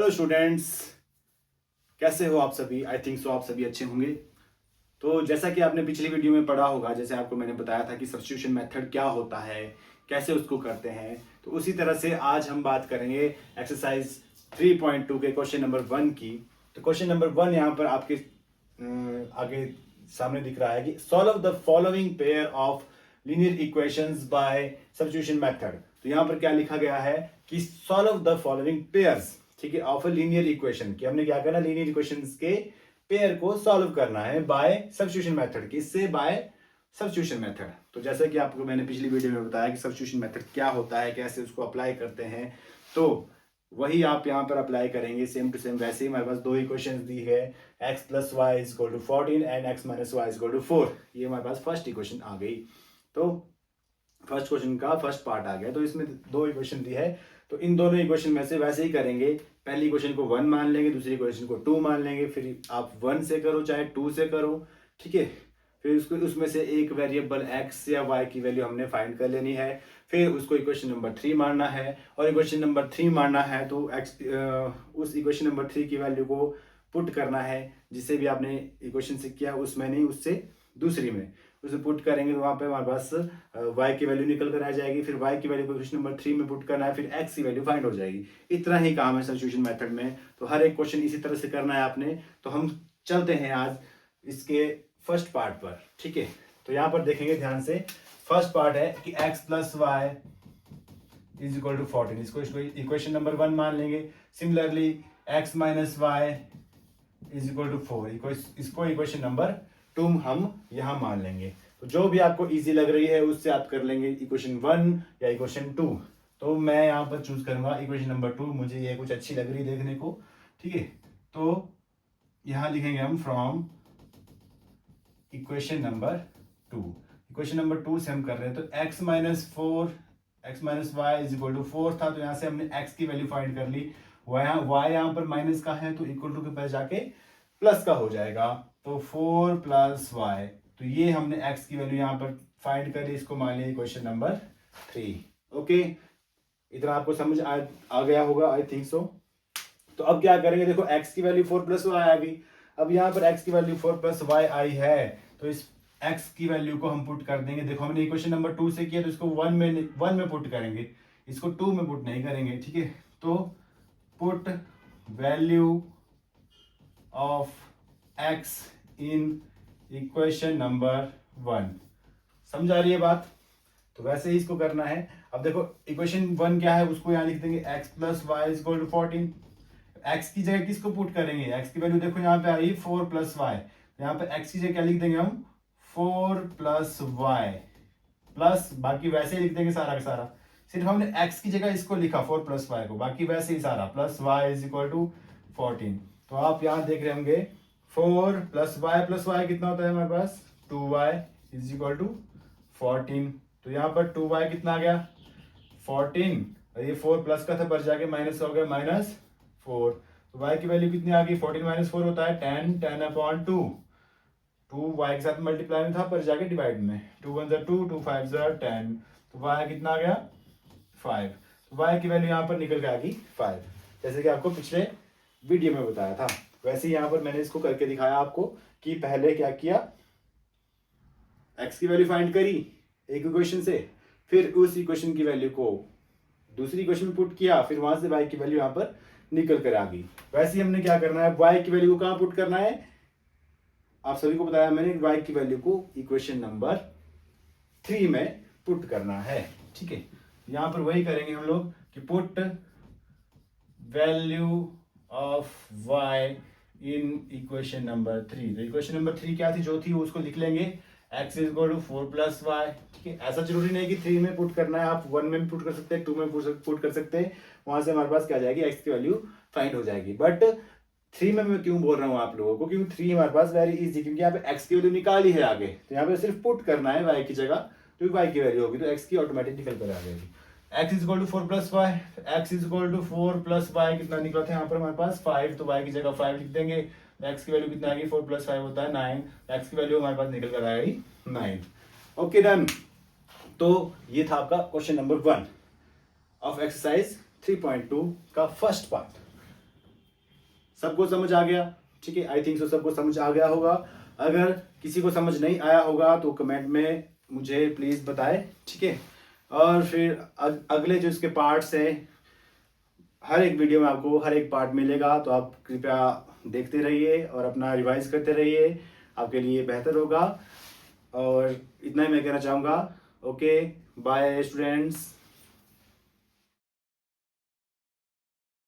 Hello students, कैसे हो आप सभी। आई थिंक सो आप सभी अच्छे होंगे। तो जैसा कि आपने पिछली वीडियो में पढ़ा होगा, जैसे आपको मैंने बताया था कि सब्स्टिट्यूशन मेथड क्या होता है, कैसे उसको करते हैं, तो उसी तरह से आज हम बात करेंगे एक्सरसाइज 3.2 के क्वेश्चन नंबर 1 की। तो क्वेश्चन नंबर 1 यहाँ पर आपके आगे सामने दिख रहा है कि solve the following pair of linear equations bye substitution method. तो यहाँ पर क्या लिखा गया है कि सॉल्व द फॉलोइंग पेयर्स, ठीक है, ऑफ अ लीनियर इक्वेशन, कि हमने क्या करना, लीनियर इक्वेशंस के पेयर को सॉल्व करना है बाय सब्स्टिट्यूशन मेथड। किससे? By substitution method. तो जैसा कि आपको मैंने पिछली वीडियो में बताया कि सब्स्टिट्यूशन मेथड क्या होता है, कैसे उसको अप्लाई करते हैं, तो वही आप यहाँ पर अप्लाई करेंगे सेम टू सेम। वैसे ही हमारे पास दो इक्वेशंस दी है, x + y = 14 and x - y = 4। ये हमारे पास फर्स्ट इक्वेशन आ गई। तो फर्स्ट क्वेश्चन का फर्स्ट पार्ट आ गया। तो इसमें दो इक्वेशन दी है, तो इन दोनों इक्वेशन में से वैसे ही करेंगे। पहली इक्वेशन को 1 मान लेंगे, दूसरी इक्वेशन को 2 मान लेंगे। फिर आप 1 से करो चाहे 2 से करो, ठीक है। फिर उसको उसमें से एक वेरिएबल x या y की वैल्यू हमने फाइंड कर लेनी है। फिर उसको इक्वेशन नंबर 3 मानना है, और इक्वेशन नंबर 3 मानना है तो उस इक्वेशन नंबर 3 की वैल्यू को पुट करना है, जिसे भी आपने इक्वेशन से किया उसमें नहीं, उससे दूसरी में उसे पुट करेंगे। तो वहाँ पे हमारे पास y की वैल्यू निकल कर आ जाएगी। फिर y की वैल्यू को क्वेश्चन नंबर 3 में पुट करना है, फिर x की वैल्यू फाइंड हो जाएगी। इतना ही काम है सब्स्टिट्यूशन मेथड में। तो हर एक क्वेश्चन इसी तरह से करना है आपने। तो हम चलते हैं आज इसके फर्स्ट पार्ट पर, ठीक है। तो यहाँ पर देखेंगे ध्यान से। फर्स्ट पार्ट है कि x + y = 14। इसको इक्वेशन नंबर 1 मान लेंगे। सिमिलरली x - y = 4, इसको इक्वेशन नंबर 2 हम यहां मान लेंगे। तो जो भी आपको इजी लग रही है उससे आप कर लेंगे, इक्वेशन 1 या इक्वेशन 2। तो मैं यहां पर चूज करूंगा इक्वेशन नंबर 2, मुझे ये कुछ अच्छी लग रही है देखने को, ठीक है। तो यहां लिखेंगे हम from equation number 2। Equation number 2 से हम कर रहे हैं, तो x - y = 4 था, तो यहां से हमने x की वैल्यू फाइंड कर ली। y यहां पर माइनस का है, तो इक्वल टू के पास जाके प्लस का हो जाएगा। तो 4 + y, तो ये हमने x की वैल्यू यहां पर फाइंड कर ली, इसको मान लिया इक्वेशन नंबर 3। ओके, इतना आपको समझ आ गया होगा, आई थिंक सो। तो अब क्या करेंगे, देखो x की वैल्यू 4 + y आ गई। अब यहाँ पर x की वैल्यू 4 + y आई है, तो इस x की वैल्यू को हम पुट कर देंगे। देखो हमने इक्वेशन नंबर 2 से किया, तो इसको 1 में पुट करेंगे, इसको 2 में पुट नहीं करेंगे, ठीक है। तो put value of x in equation number 1। समझ आ रही है बात? तो वैसे ही इसको करना है। अब देखो इक्वेशन 1 क्या है, उसको यहाँ लिख देंगे x + y = 14। x की जगह किसको पुट करेंगे, x की वैल्यू देखो यहाँ पे आई 4 + y, यहाँ पे x की जगह क्या लिख देंगे हम, 4 + y प्लस, बाकी वैसे ही लिख देंगे सारा का सारा। सिर्फ हमने x की जगह इसको लिखा 4 + y को, बाकी वैसे ही सारा प्लस y = 14। तो आप यहाँ देख रहे होंगे 4 + y कितना होता है हमारे पास, 2y = 14। तो यहाँ पर 2y कितना आ गया, 14, और ये 4 प्लस का था, पर जाके माइनस हो गया -4। तो y की वैल्यू कितनी आ गई, 14 - 4 होता है 10, 10/2। 2 y के साथ मल्टीप्लाई में था, पर जाके डिवाइड में, 2 × 1 = 2, 2 × 5 = 10। तो y कितना आ गया, 5। तो y की वैल्यू यहाँ पर निकल के आ गई 5, जैसे कि आपको पिछले वीडियो में बताया था। वैसे ही यहाँ पर मैंने इसको करके दिखाया आपको कि पहले क्या किया, x की वैल्यू फाइंड करी एक इक्वेशन से, फिर उस इक्वेशन की वैल्यू को दूसरी इक्वेशन में पुट किया, फिर वहां से y की वैल्यू यहाँ पर निकल कर आ गई। वैसे ही हमने क्या करना है, y की वैल्यू को कहाँ पुट करना है, आप सभी को बताया मैंने, y की वैल्यू को इक्वेशन नंबर 3 में पुट करना है, ठीक है। यहां पर वही करेंगे हम लोग कि put value of y in equation number 3। तो इक्वेशन नंबर 3 क्या थी, जो थी उसको लिख लेंगे, x = 4 + y, ठीक है। ऐसा जरूरी नहीं कि 3 में पुट करना है, आप 1 में पुट कर सकते हैं, 2 में पुट कर सकते हैं। वहां से हमारे पास क्या जाएगी, x की वैल्यू फाइंड हो जाएगी। बट 3 में मैं क्यों बोल रहा हूँ आप लोगों को, क्योंकि 3 हमारे पास वेरी इजी, क्योंकि यहाँ पे x की वैल्यू निकाली है आगे, तो यहाँ पे सिर्फ पुट करना है y की जगह, जो y की वैल्यू होगी तो x की ऑटोमेटिक निकल कर आ जाएगी। x = 4 + y, x = 4 + y कितना निकला था यहाँ पर हमारे पास 5, तो y की जगह 5 लिख देंगे। x की वैल्यू कितना आएगी, 4 + 5 होता है 9, x की वैल्यू हमारे पास निकल कर आएगी 9। Okay done. तो ये था आपका क्वेश्चन नंबर 1 ऑफ एक्सरसाइज 3.2 का फर्स्ट पार्ट। सबको समझ आ गया? ठीक है, आई थिंक सो सबको समझ आ गया होगा। अगर किसी को समझ नहीं आया होगा तो कमेंट में मुझे प्लीज़ बताएं, ठीक है। और फिर अगले जो इसके पार्ट्स हैं, हर एक वीडियो में आपको हर एक पार्ट मिलेगा, तो आप कृपया देखते रहिए और अपना रिवाइज करते रहिए, आपके लिए बेहतर होगा। और इतना ही मैं कहना चाहूँगा। Okay, bye students.